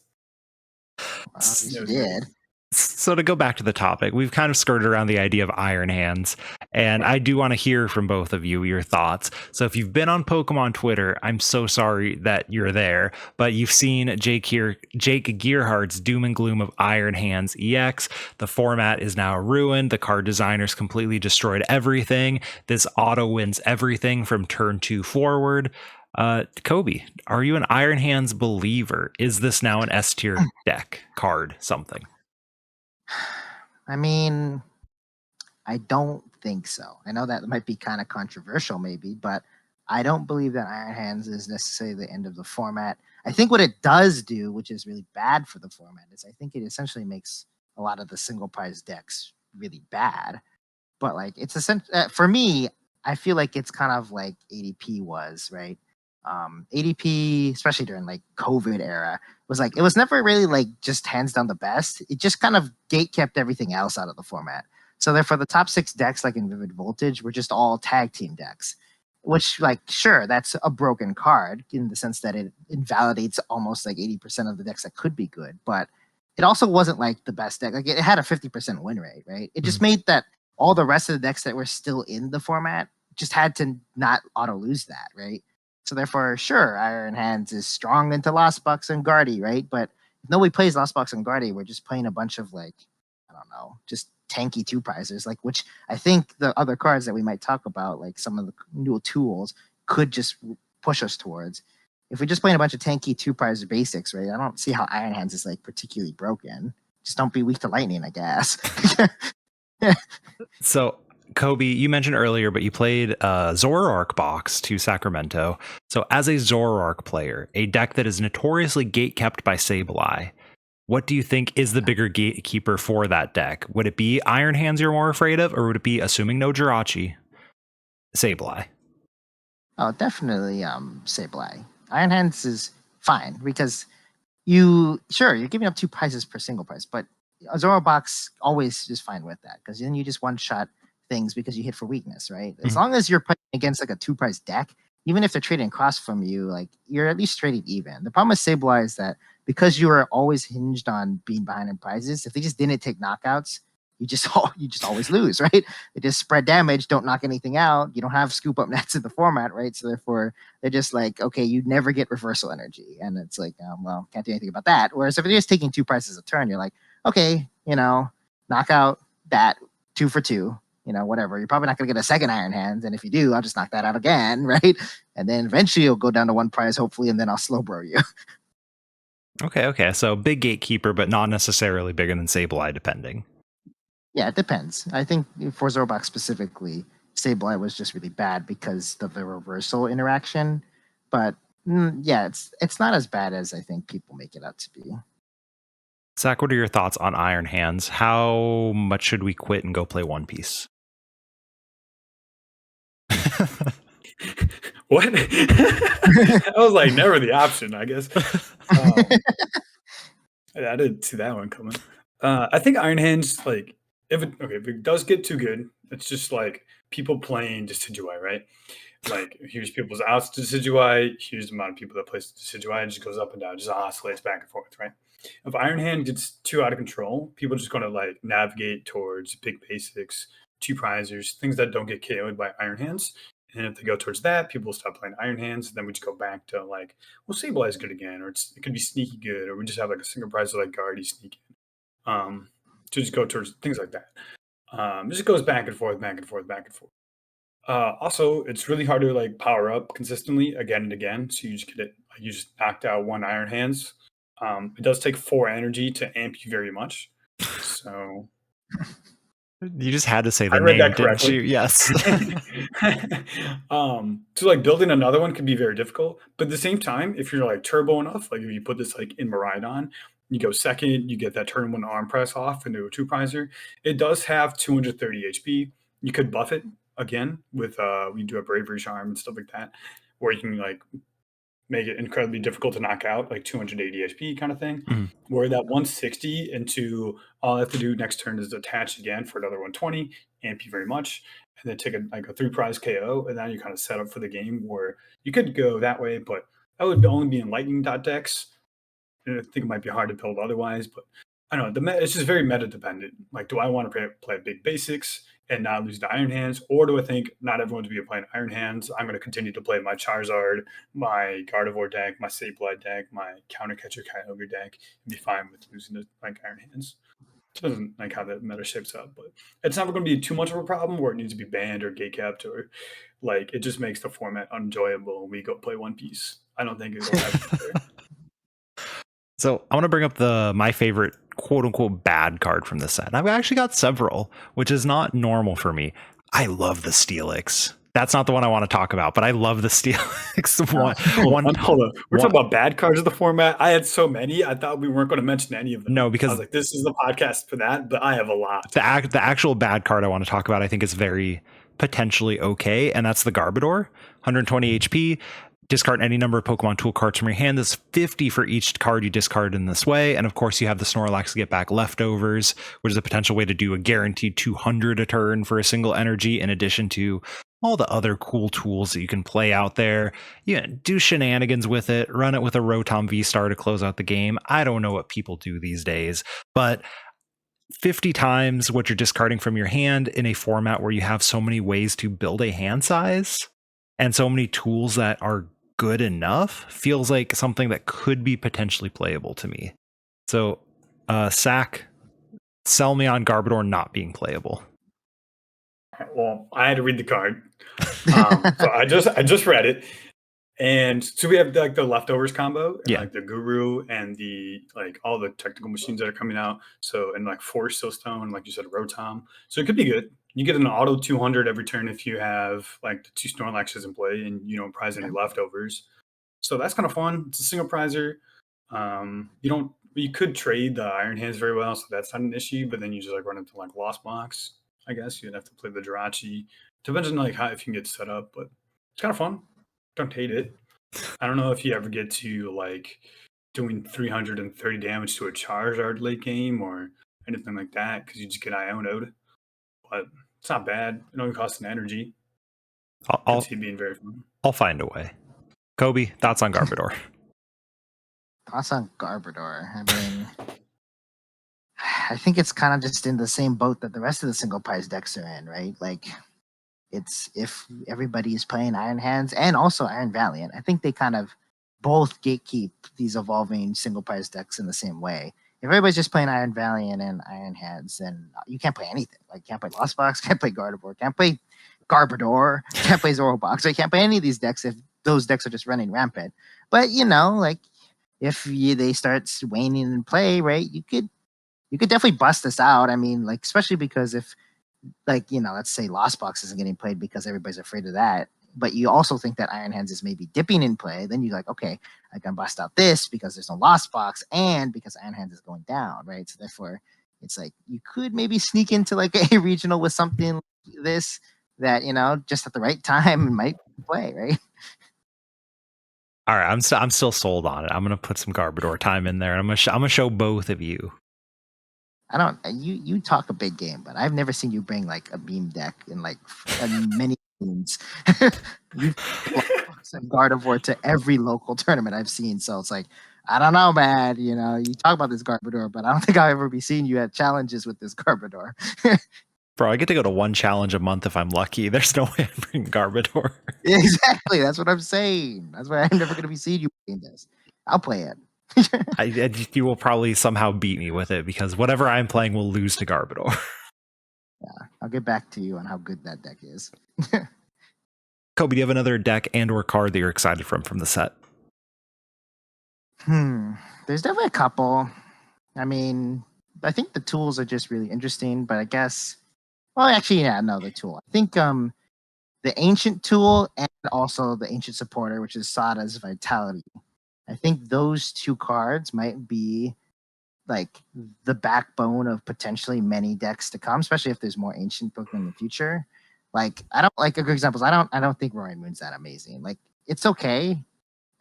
Speaker 3: You did.
Speaker 1: So to go back to the topic, we've kind of skirted around the idea of Iron Hands, and I do want to hear from both of you your thoughts. So if you've been on Pokemon Twitter, I'm so sorry that you're there, but you've seen Jake Gearhart's doom and gloom of Iron Hands EX. The format is now ruined. The card designers completely destroyed everything. This auto wins everything from turn 2 forward. Kobe, are you an Iron Hands believer? Is this now an S tier deck card something?
Speaker 3: I mean, I don't think so. I know that might be kind of controversial maybe, but I don't believe that Iron Hands is necessarily the end of the format. I think what it does do, which is really bad for the format, is I think it essentially makes a lot of the single prize decks really bad. But like, it's for me, I feel like it's kind of like ADP was, right? ADP, especially during like COVID era, was like, it was never really like just hands down the best. It just kind of gate kept everything else out of the format. So therefore the top 6 decks, like in Vivid Voltage, were just all tag team decks. which, like, sure, that's a broken card in the sense that it invalidates almost like 80% of the decks that could be good, but it also wasn't like the best deck. Like, it had a 50% win rate, right? It just made that all the rest of the decks that were still in the format just had to not auto lose that, right? So therefore, sure, Iron Hands is strong into Lost Box and Guardy, right? But if nobody plays Lost Box and Guardy, we're just playing a bunch of, like, I don't know, just tanky two prizes, like, which I think the other cards that we might talk about, like some of the new tools, could just push us towards. If we're just playing a bunch of tanky two prize basics, right? I don't see how Iron Hands is like particularly broken. Just don't be weak to lightning, I guess.
Speaker 1: So, Kobe, you mentioned earlier, but you played Zoroark box to Sacramento. So, as a Zoroark player, a deck that is notoriously gatekept by Sableye, what do you think is the bigger gatekeeper for that deck? Would it be Iron Hands you're more afraid of, or would it be, assuming no Jirachi, Sableye?
Speaker 3: Oh, definitely Sableye. Iron Hands is fine because you're giving up two prizes per single prize, but a Zoro box always is fine with that because then you just one shot things because you hit for weakness, right? As long as you're playing against like a two prize deck, even if they're trading across from you, like you're at least trading even. The problem with Sableye is that because you are always hinged on being behind in prizes, if they just didn't take knockouts, you just always lose, right? They just spread damage, don't knock anything out. You don't have scoop up nets in the format, right? So therefore, they're just like, okay, you never get reversal energy, and it's like, well, can't do anything about that. Whereas if you're just taking two prices a turn, you're like, okay, knock out that 2 for 2, whatever. You're probably not going to get a second Iron Hands, and if you do, I'll just knock that out again, right? And then eventually you'll go down to one prize, hopefully, and then I'll slow bro you.
Speaker 1: Okay. So big gatekeeper, but not necessarily bigger than Sableye, depending.
Speaker 3: Yeah, it depends. I think for Zorbox specifically, Sableye was just really bad because of the reversal interaction. But yeah, it's not as bad as I think people make it out to be.
Speaker 1: Zach, what are your thoughts on Iron Hands? How much should we quit and go play One Piece?
Speaker 2: What? I was like, never the option, I guess. I didn't see that one coming. I think Iron Hands, like, if it does get too good, it's just like people playing Decidueye, right? Like, here's people's outs to Decidueye, here's the amount of people that play Decidueye, it just goes up and down, just oscillates back and forth, right? If Iron Hand gets too out of control, people are just going to like navigate towards big basics, two prizers, things that don't get KO'd by Iron Hands. And if they go towards that, people will stop playing Iron Hands. Then we just go back to like, well, Sableye is good again, or it could be sneaky good, or we just have like a single prize like Guardy sneaky. To just go towards things like that. It just goes back and forth, back and forth, back and forth. Also, it's really hard to like power up consistently again and again. So you just get it, you just knocked out one Iron Hands. It does take 4 energy to amp you very much. So
Speaker 1: you just had to say the
Speaker 2: I read
Speaker 1: name,
Speaker 2: that
Speaker 1: didn't
Speaker 2: correctly.
Speaker 1: you? Yes.
Speaker 2: So like building another one could be very difficult. But at the same time, if you're like turbo enough, like if you put this like in Miraidon, you go second, you get that turn 1 arm press off into a 2-prizer. It does have 230 HP. You could buff it again with we do a bravery charm and stuff like that, where you can like make it incredibly difficult to knock out, like 280 HP kind of thing. Where that 160 into all I have to do next turn is attach again for another 120, amp you very much, and then take a 3-prize KO, and now you kind of set up for the game where you could go that way, but that would only be in lightning dot decks. And I think it might be hard to build otherwise, but I don't know. It's just very meta dependent. Like, do I want to play big basics and not lose to Iron Hands, or do I think not everyone's going to be playing Iron Hands? I'm going to continue to play my Charizard, my Gardevoir deck, my Sableye deck, my Countercatcher Kyogre deck, and be fine with losing to like Iron Hands. Depends like how that meta shapes up, but it's never going to be too much of a problem where it needs to be banned or gatekept, or like it just makes the format unenjoyable when we go play One Piece. I don't think it'll happen there.
Speaker 1: So I want to bring up my favorite quote unquote bad card from this set. I've actually got several, which is not normal for me. I love the Steelix. That's not the one I want to talk about, but I love the Steelix.
Speaker 2: Hold on. We're talking about bad cards of the format. I had so many. I thought we weren't going to mention any of them.
Speaker 1: No, because
Speaker 2: I was like, this is the podcast for that, but I have a lot.
Speaker 1: The actual bad card I want to talk about, I think is very potentially okay, and that's the Garbodor. 120 HP. Discard any number of Pokemon tool cards from your hand. That's 50 for each card you discard in this way. And of course, you have the Snorlax to get back leftovers, which is a potential way to do a guaranteed 200 a turn for a single energy, in addition to all the other cool tools that you can play out there. You know, do shenanigans with it, run it with a Rotom V-Star to close out the game. I don't know what people do these days, but 50 times what you're discarding from your hand in a format where you have so many ways to build a hand size and so many tools that are good enough feels like something that could be potentially playable to me. So, Sack, sell me on Garbodor not being playable.
Speaker 2: Well, I had to read the card, so I just read it, and so we have like the leftovers combo, and
Speaker 1: Yeah.
Speaker 2: like the Guru and the like all the technical machines that are coming out. So and like Force Stone, like you said, Rotom. So it could be good. You get an auto 200 every turn if you have like the 2 Snorlaxes in play and you don't prize any leftovers. So that's kind of fun. It's a single prizer. You could trade the Iron Hands very well, so that's not an issue. But then you just like run into like Lost Box. I guess you'd have to play the Jirachi. Depends on like how if you can get set up, but it's kind of fun. Don't hate it. I don't know if you ever get to like doing 330 damage to a Charizard late game or anything like that because you just get Iono'd. But it's not bad. It only costs an energy.
Speaker 1: I'll
Speaker 2: Could see it being very fun.
Speaker 1: I'll find a way. Kobe, thoughts on Garbodor?
Speaker 3: Thoughts on Garbodor? I mean, I think it's kind of just in the same boat that the rest of the single prize decks are in, right? Like, it's if everybody is playing Iron Hands and also Iron Valiant, I think they kind of both gatekeep these evolving single prize decks in the same way. If everybody's just playing Iron Valiant and Iron Hands, then you can't play anything. Like, can't play Lost Box, can't play Gardevoir, can't play Garbodor, can't play Zorobox. I can't play any of these decks if those decks are just running rampant. But like if they start waning in play, right? You could definitely bust this out. I mean, like especially because if let's say Lost Box isn't getting played because everybody's afraid of that, but you also think that Iron Hands is maybe dipping in play, then you're like, okay, I can bust out this because there's no Lost Box and because Iron Hands is going down, right? So therefore, it's like you could maybe sneak into like a regional with something like this that just at the right time might play, right?
Speaker 1: All right, I'm still sold on it. I'm gonna put some Garbodor time in there, and I'm gonna show both of you.
Speaker 3: You talk a big game, but I've never seen you bring like a beam deck in like many games. You've sent Gardevoir to every local tournament I've seen, so it's like I don't know, man. You talk about this Garbodor, but I don't think I'll ever be seeing you at challenges with this Garbodor.
Speaker 1: Bro, I get to go to one challenge a month if I'm lucky. There's no way I bring Garbodor.
Speaker 3: Exactly, that's what I'm saying. That's why I'm never going to be seeing you playing this. I'll play it.
Speaker 1: You will probably somehow beat me with it because whatever I'm playing will lose to Garbodor.
Speaker 3: Yeah, I'll get back to you on how good that deck is.
Speaker 1: Kobe, do you have another deck and or card that you're excited from the set?
Speaker 3: There's definitely a couple. I mean, I think the tools are just really interesting, but I guess, well, actually, yeah, no, the tool. I think the Ancient tool and also the Ancient Supporter, which is Sada's Vitality. I think those two cards might be like the backbone of potentially many decks to come, especially if there's more Ancient Pokemon in the future. Like, I don't like a good example. I don't think Roaring Moon's that amazing. Like, it's okay.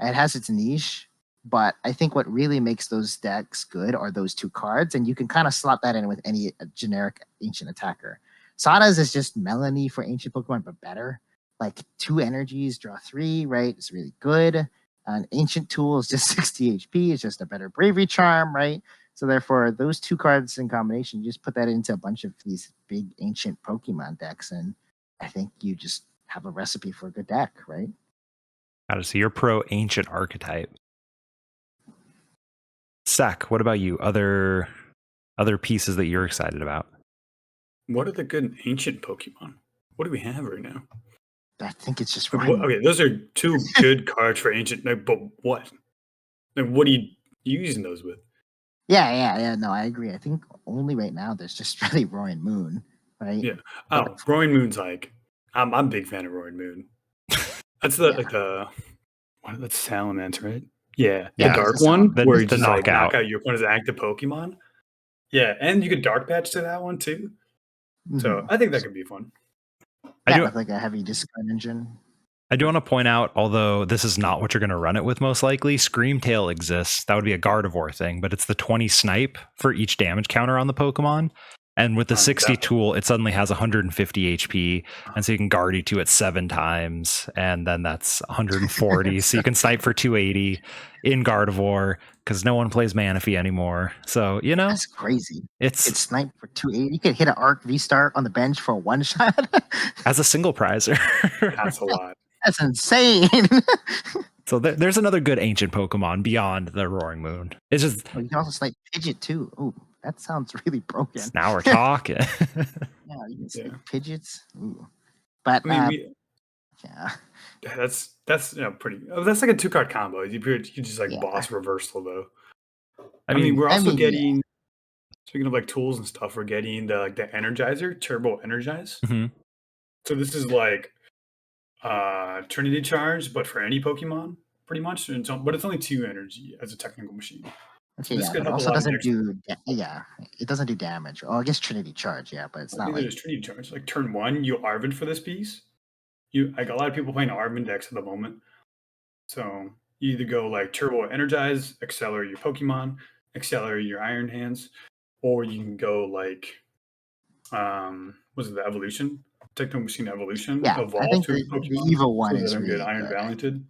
Speaker 3: It has its niche, but I think what really makes those decks good are those two cards, and you can kind of slot that in with any generic Ancient attacker. Sada's is just Melanie for Ancient Pokemon, but better. Like 2 energies, draw 3, right? It's really good. An Ancient Tool is just 60 HP. It's just a better Bravery Charm, right? So therefore, those two cards in combination, you just put that into a bunch of these big Ancient Pokemon decks, and I think you just have a recipe for a good deck, right?
Speaker 1: Got to see you're pro Ancient archetype. Sek, what about you? Other pieces that you're excited about?
Speaker 2: What are the good Ancient Pokemon? What do we have right now?
Speaker 3: I think it's just
Speaker 2: okay. Those are 2 good cards for Ancient. But what? What are you using those with?
Speaker 3: Yeah. No, I agree. I think only right now there's just really Roaring Moon, right?
Speaker 2: Yeah. Oh, Roaring Moon's like I'm a big fan of Roaring Moon. That's that's Salamence, right? Yeah, the dark one where you just like knock out your opponent's active Pokemon. Yeah, and you could Dark Patch to that one too. So I think that could be fun.
Speaker 3: With like a heavy discard engine.
Speaker 1: I do want to point out, although this is not what you're going to run it with most likely, Screamtail exists. That would be a Gardevoir thing, but it's the 20 snipe for each damage counter on the Pokemon. And with the 60
Speaker 2: That-
Speaker 1: tool, it suddenly has 150 HP. And so you can guard E2 at 7 times. And then that's 140. So you can snipe for 280 in Gardevoir because no one plays Manaphy anymore. So, you know,
Speaker 3: That's crazy. You
Speaker 1: it's
Speaker 3: could snipe for 280. You could hit an arc restart on the bench for a one shot.
Speaker 1: as a single prizer.
Speaker 2: That's a lot.
Speaker 3: That's insane.
Speaker 1: So there's another good ancient Pokemon beyond the Roaring Moon. It's just
Speaker 3: Oh, you can also snipe Pidgeot too. Oh, that sounds really broken.
Speaker 1: now we're talking.
Speaker 3: Yeah, you can snipe Pidgeots. Ooh. But
Speaker 2: I mean,
Speaker 3: yeah,
Speaker 2: that's pretty. That's like a 2-card combo. You just like
Speaker 3: Yeah.
Speaker 2: boss reversal though.
Speaker 1: I mean,
Speaker 2: we're also
Speaker 3: yeah.
Speaker 2: getting. Speaking of like tools and stuff, we're getting the Energizer Turbo Energize.
Speaker 1: Mhm.
Speaker 2: So this is like Trinity Charge, but for any Pokemon, pretty much. But it's only 2 energy as a technical machine.
Speaker 3: okay,
Speaker 2: this
Speaker 3: yeah,
Speaker 2: could
Speaker 3: but
Speaker 2: help a
Speaker 3: also
Speaker 2: lot in
Speaker 3: doesn't
Speaker 2: next-
Speaker 3: it doesn't do damage. Oh, I guess Trinity Charge, yeah, but it's
Speaker 2: I
Speaker 3: not
Speaker 2: think
Speaker 3: like
Speaker 2: there's Trinity Charge. Like turn 1, you Arvin for this piece. You like a lot of people playing Arvin decks at the moment. So you either go like Turbo Energize, accelerate your Pokemon, accelerate your Iron Hands, or you can go like was it the Evolution? Techno Machine Evolution.
Speaker 3: Yeah, I
Speaker 2: Evolve
Speaker 3: think
Speaker 2: to a
Speaker 3: the
Speaker 2: Pokemon.
Speaker 3: Evo one
Speaker 2: so
Speaker 3: is
Speaker 2: that I'm
Speaker 3: really
Speaker 2: good Iron
Speaker 3: good.
Speaker 2: Valented.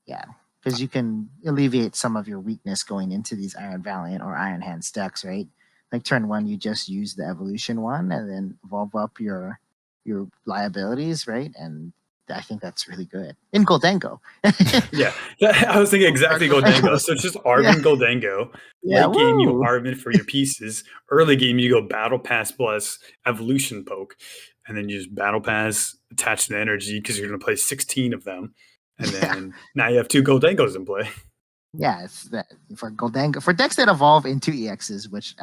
Speaker 3: Yeah, because you can alleviate some of your weakness going into these Iron Valiant or Iron Hand stacks, right? Like turn 1, you just use the Evolution one and then evolve up your liabilities, right? And I think that's really good in Goldengo.
Speaker 2: Yeah, I was thinking exactly Goldengo. So it's just Arvin Goldengo.
Speaker 3: Yeah,
Speaker 2: Late game, you
Speaker 3: woo.
Speaker 2: Arvin for your pieces. Early game, you go Battle Pass plus Evolution Poke. And then you just Battle Pass, attach the energy because you're going to play 16 of them. And then now you have 2 Goldengos in play.
Speaker 3: Yeah, it's that for Goldengo for decks that evolve into EXs, which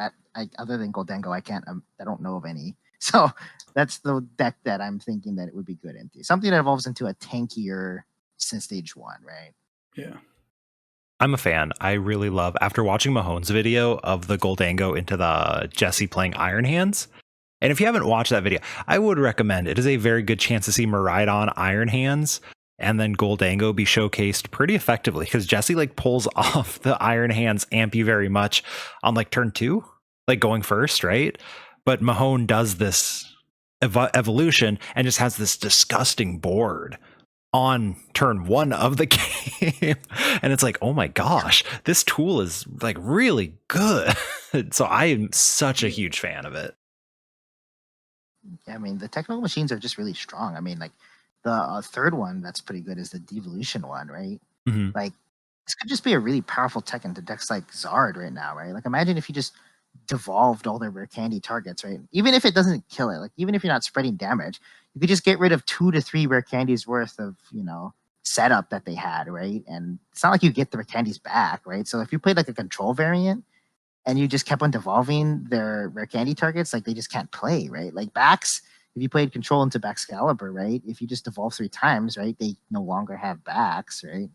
Speaker 3: other than Goldengo, I don't know of any. So that's the deck that I'm thinking that it would be good into. Something that evolves into a tankier since stage 1, right?
Speaker 2: Yeah.
Speaker 1: I'm a fan. I really love, after watching Mahone's video of the Goldango into the Jesse playing Iron Hands. And if you haven't watched that video, I would recommend it. Is a very good chance to see Miraidon Iron Hands and then Goldango be showcased pretty effectively because Jesse like pulls off the Iron Hands amp you very much on like turn 2, like going first, right? But Mahone does this evolution and just has this disgusting board on turn 1 of the game. And it's like, oh my gosh, this tool is like really good. So I am such a huge fan of it.
Speaker 3: I mean, the technical machines are just really strong. I mean, like the third one that's pretty good is the devolution one, right?
Speaker 1: Mhm.
Speaker 3: Like this could just be a really powerful tech into decks like Zard right now, right? Like imagine if you just devolved all their rare candy targets, right? Even if it doesn't kill it, like even if you're not spreading damage, you could just get rid of 2 to 3 rare candies worth of, setup that they had, right? And it's not like you get the rare candies back, right? So if you played like a control variant and you just kept on devolving their rare candy targets, like they just can't play, right? Like backs, if you played control into Baxcalibur, right? If you just devolve 3 times, right, they no longer have backs, right?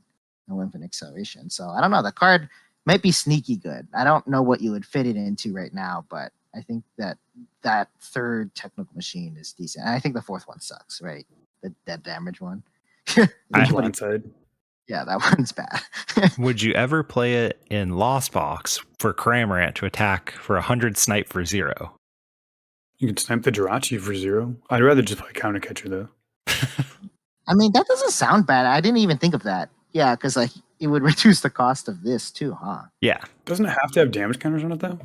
Speaker 3: No infinite acceleration. So I don't know. The card might be sneaky good. I don't know what you would fit it into right now, but I think that third technical machine is decent. And I think the fourth one sucks, right? The dead damage one.
Speaker 2: Blindside.
Speaker 3: Yeah, that one's bad.
Speaker 1: Would you ever play it in Lost Box for Cramorant to attack for 100 snipe for 0?
Speaker 2: You can snipe the Jirachi for 0. I'd rather just play Counter Catcher though.
Speaker 3: I mean, that doesn't sound bad. I didn't even think of that. Yeah, because like it would reduce the cost of this too, huh?
Speaker 1: Yeah.
Speaker 2: Doesn't it have to have damage counters on it though?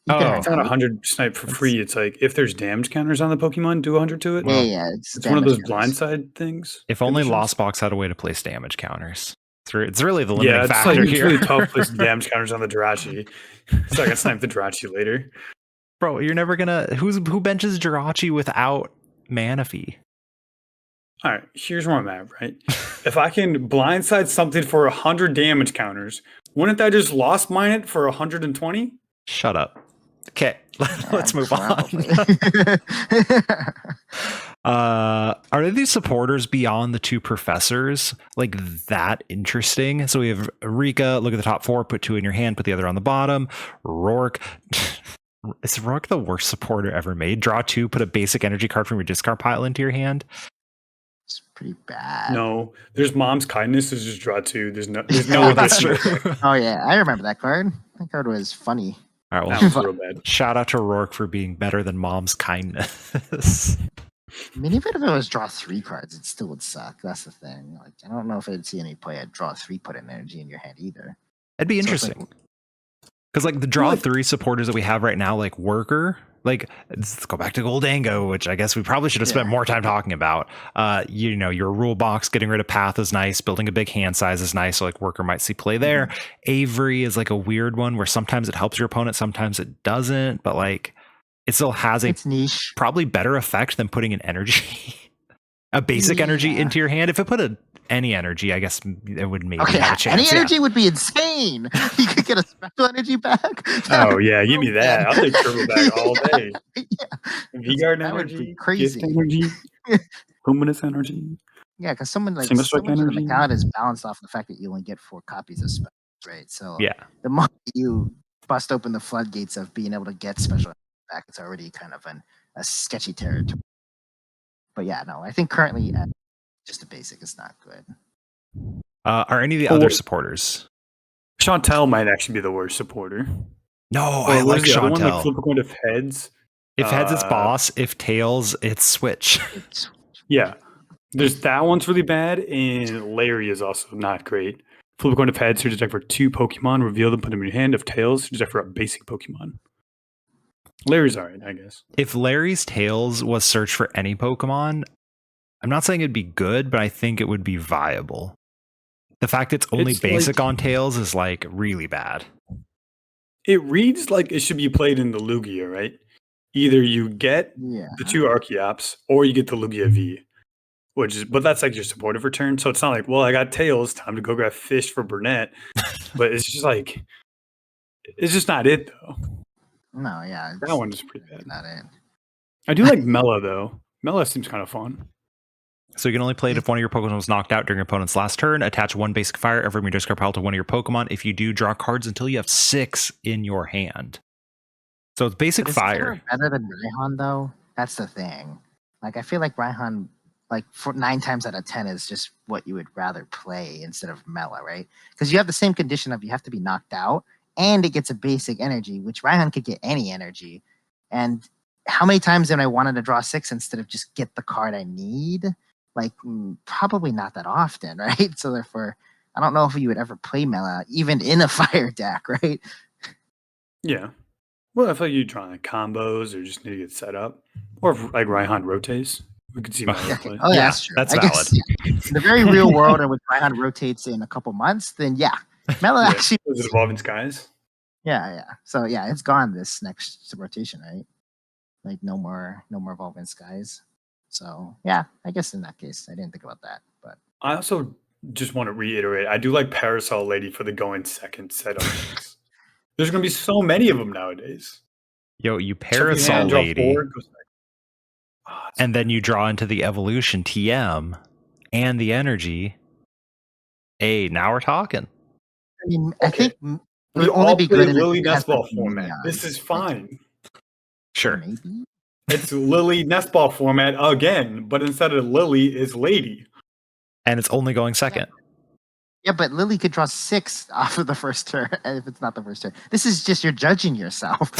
Speaker 3: You can
Speaker 1: Oh.
Speaker 3: have
Speaker 2: It's not 100 snipe for free. It's like if there's damage counters on the Pokemon, do 100 to it.
Speaker 3: Yeah,
Speaker 2: It's one of those
Speaker 3: damage counters.
Speaker 2: blindside things.
Speaker 1: If only
Speaker 2: conditions.
Speaker 1: Lost Box had a way to place damage counters. It's really the
Speaker 2: Yeah,
Speaker 1: limiting
Speaker 2: it's
Speaker 1: factor
Speaker 2: like
Speaker 1: here.
Speaker 2: it's really tough placing damage counters on the Jirachi. So I can snipe the Jirachi later.
Speaker 1: Bro, you're never gonna. Who benches Jirachi without Manaphy?
Speaker 2: All right, here's where I'm at, right? If I can blindside something for 100 damage counters, wouldn't that just lost mine it for 120?
Speaker 1: Shut up. Okay, let's move on. Are these supporters beyond the 2 professors like that interesting? So we have Rika, look at the top 4, put 2 in your hand, put the other on the bottom. Rourke. Is Rourke the worst supporter ever made? Draw 2, put a basic energy card from your discard pile into your hand.
Speaker 3: It's pretty bad.
Speaker 2: No, there's Mom's Kindness. There's just draw 2. There's no.
Speaker 1: Oh, that's true.
Speaker 3: Oh yeah, I remember that card. That card was funny.
Speaker 1: All right,
Speaker 2: That
Speaker 1: well,
Speaker 2: was real bad.
Speaker 1: shout out to Rourke for being better than Mom's kindness.
Speaker 3: I mean, even if it was draw 3 cards, it still would suck. That's the thing. Like, I don't know if I'd see any play at draw 3 put an energy in your hand either.
Speaker 1: It'd be
Speaker 3: So it's like-
Speaker 1: interesting. Because like the draw 3 supporters that we have right now, like Worker, like let's go back to Goldango, which I guess we probably should have spent more time talking about. Your rule box, getting rid of Path is nice, building a big hand size is nice, so like Worker might see play there. Avery is like a weird one where sometimes it helps your opponent, sometimes it doesn't, but like it still has
Speaker 3: it's niche.
Speaker 1: probably better effect than putting an energy, a basic energy into your hand. If it put any energy, I guess it would maybe have a chance.
Speaker 3: Any energy would be insane. You could get a special energy back.
Speaker 2: Oh yeah, give me that. I'll take turbo back all day. V-Guard
Speaker 3: that would be
Speaker 2: energy,
Speaker 3: crazy.
Speaker 2: gift energy, luminous energy.
Speaker 3: Yeah, because so much
Speaker 2: Single
Speaker 3: of
Speaker 2: strike
Speaker 3: the
Speaker 2: energy.
Speaker 3: mechanic is balanced off the fact that you only get 4 copies of special, right? So
Speaker 1: Yeah.
Speaker 3: the moment you bust open the floodgates of being able to get special back, it's already kind of a sketchy territory. But yeah, no, I think currently just a basic is not good.
Speaker 1: Are any of the other supporters?
Speaker 2: Chantel might actually be the worst supporter.
Speaker 1: No, I like Chantel.
Speaker 2: One, like flip a coin of heads.
Speaker 1: If heads, it's boss. If tails, it's switch.
Speaker 2: Yeah. There's that one's really bad, and Larry is also not great. Flip a coin of heads, search a deck for 2 Pokemon, reveal them, put them in your hand. Of tails, search a deck for a basic Pokemon. Larry's alright, I guess.
Speaker 1: If Larry's tails was search for any Pokemon, I'm not saying it'd be good, but I think it would be viable. The fact it's only basic on tails is like really bad.
Speaker 2: It reads like it should be played in the Lugia, right? Either you get the 2 Archeops or you get the Lugia V. But that's like your supportive return. So it's not like, well, I got tails, time to go grab fish for Burnett. But it's just like, it's just not it though.
Speaker 3: No, yeah.
Speaker 2: That one is pretty bad.
Speaker 3: Not it.
Speaker 2: I do like Mela though. Mela seems kind of fun.
Speaker 1: So you can only play it if one of your Pokemon was knocked out during your opponent's last turn. Attach 1 basic fire every from your discard pile to one of your Pokemon. If you do, draw cards until you have 6 in your hand. So it's basic fire.
Speaker 3: Better than Raihan though. That's the thing. Like I feel like Raihan, like for 9 times out of 10 is just what you would rather play instead of Mela, right? Because you have the same condition of you have to be knocked out, and it gets a basic energy, which Raihan could get any energy. And how many times have I wanted to draw 6 instead of just get the card I need? Like probably not that often, right? So therefore, I don't know if you would ever play Mela even in a fire deck, right?
Speaker 2: Yeah. Well, I feel like you try like combos or just need to get set up, or if like Raihan rotates, we could see Mela play.
Speaker 3: Oh, yeah, that's true.
Speaker 1: That's
Speaker 3: I
Speaker 1: valid.
Speaker 3: guess, in the very real world in which Raihan rotates in a couple months, then yeah, Mela actually.
Speaker 2: Was it Evolving Skies?
Speaker 3: Yeah. So yeah, it's gone this next rotation, right? Like no more Evolving Skies. So yeah, I guess in that case, I didn't think about that. But
Speaker 2: I also just want to reiterate, I do like Parasol Lady for the going second setup. There's going to be so many of them nowadays.
Speaker 1: Yo, you Parasol Lady, and then you draw into the Evolution TM and the energy. Hey, now we're talking.
Speaker 3: I mean, I think it would
Speaker 2: we
Speaker 3: only
Speaker 2: all
Speaker 3: be
Speaker 2: play
Speaker 3: good in
Speaker 2: Lily
Speaker 3: it has
Speaker 2: Nestball
Speaker 3: like
Speaker 2: format.
Speaker 3: minions.
Speaker 2: This is fine.
Speaker 1: Sure.
Speaker 3: Maybe.
Speaker 2: It's Lily Nestball format again, but instead of Lily is Lady.
Speaker 1: And it's only going second.
Speaker 3: Yeah, but Lily could draw 6 off of the first turn if it's not the first turn. This is just you're judging yourself.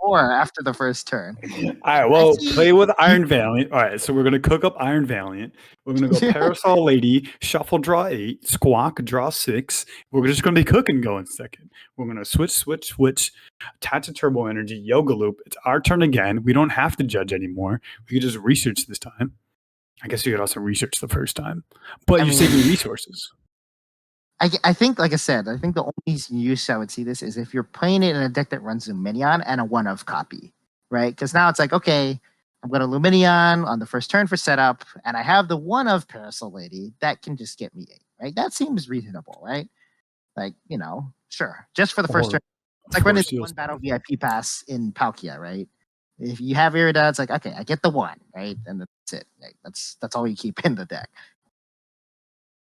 Speaker 3: 4 after the first turn.
Speaker 2: All right, well, play with Iron Valiant. All right, so we're going to cook up Iron Valiant. We're going to go Parasol Lady, Shuffle, draw 8, Squawk, draw 6. We're just going to be cooking going second. We're going to switch, attach a Turbo Energy, Yoga Loop. It's our turn again. We don't have to judge anymore. We could just research this time. I guess you could also research the first time. But you're saving resources.
Speaker 3: I think, like I said, I think the only use I would see this is if you're playing it in a deck that runs Luminion and a one-of copy, right? Because now it's like, okay, I'm going to Luminion on the first turn for setup, and I have the one-of Parasol Lady that can just get me 8, right? That seems reasonable, right? Like, sure. Just for the first turn. It's like running one battle VIP pass in Palkia, right? If you have Irida, it's like, okay, I get the 1, right? And that's it. Right? That's all you keep in the deck.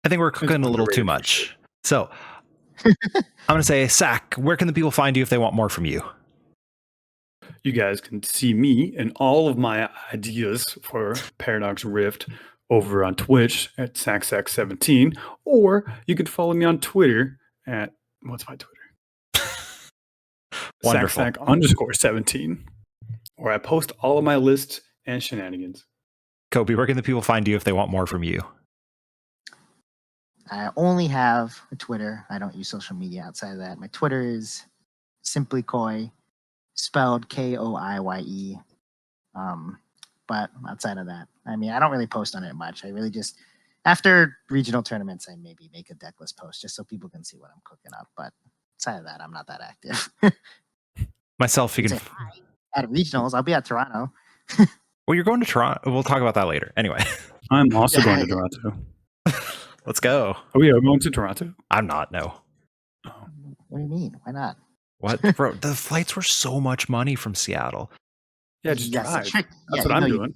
Speaker 1: I think we're cooking a little too much. So I'm going to say, Sack, where can the people find you if they want more from you?
Speaker 2: You guys can see me and all of my ideas for Paradox Rift over on Twitch at SackSack17, or you can follow me on Twitter at, what's my Twitter?
Speaker 1: Wonderful.
Speaker 2: _17, where I post all of my lists and shenanigans.
Speaker 1: Kobe, where can the people find you if they want more from you?
Speaker 3: I only have a Twitter. I don't use social media outside of that. My Twitter is simply Koi, spelled Koiye. But outside of that, I mean, I don't really post on it much. I really just, after regional tournaments, I maybe make a decklist post just so people can see what I'm cooking up. But outside of that, I'm not that active.
Speaker 1: Myself, you can.
Speaker 3: At regionals, I'll be at Toronto.
Speaker 1: Well, you're going to Toronto. We'll talk about that later. Anyway,
Speaker 2: I'm also going to Toronto.
Speaker 1: let's go.
Speaker 2: Oh, yeah, we're going to Toronto?
Speaker 1: I'm not. No.
Speaker 2: Oh.
Speaker 3: What do you mean? Why not?
Speaker 1: What, bro? The flights were so much money from Seattle.
Speaker 2: Yeah, just
Speaker 3: Yes,
Speaker 2: drive.
Speaker 3: trick.
Speaker 2: That's
Speaker 3: Yeah,
Speaker 2: what I'm
Speaker 3: you
Speaker 2: doing.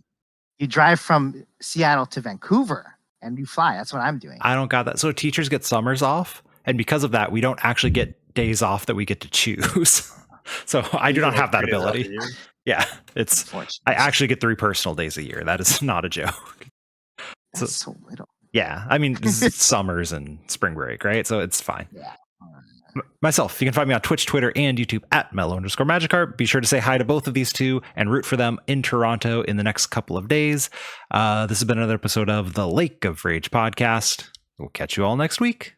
Speaker 3: You drive from Seattle to Vancouver and you fly. That's what I'm doing.
Speaker 1: I don't got that. So teachers get summers off, and because of that, we don't actually get days off that we get to choose. So I do not have that ability. Yeah, it's. I actually get 3 personal days a year. That is not a joke.
Speaker 3: That's so little.
Speaker 1: Yeah, I mean, summers and spring break, right? So it's fine.
Speaker 3: Yeah.
Speaker 1: Myself, you can find me on Twitch, Twitter, and YouTube at Mellow_Magikarp. Be sure to say hi to both of these two and root for them in Toronto in the next couple of days. This has been another episode of the Lake of Rage podcast. We'll catch you all next week.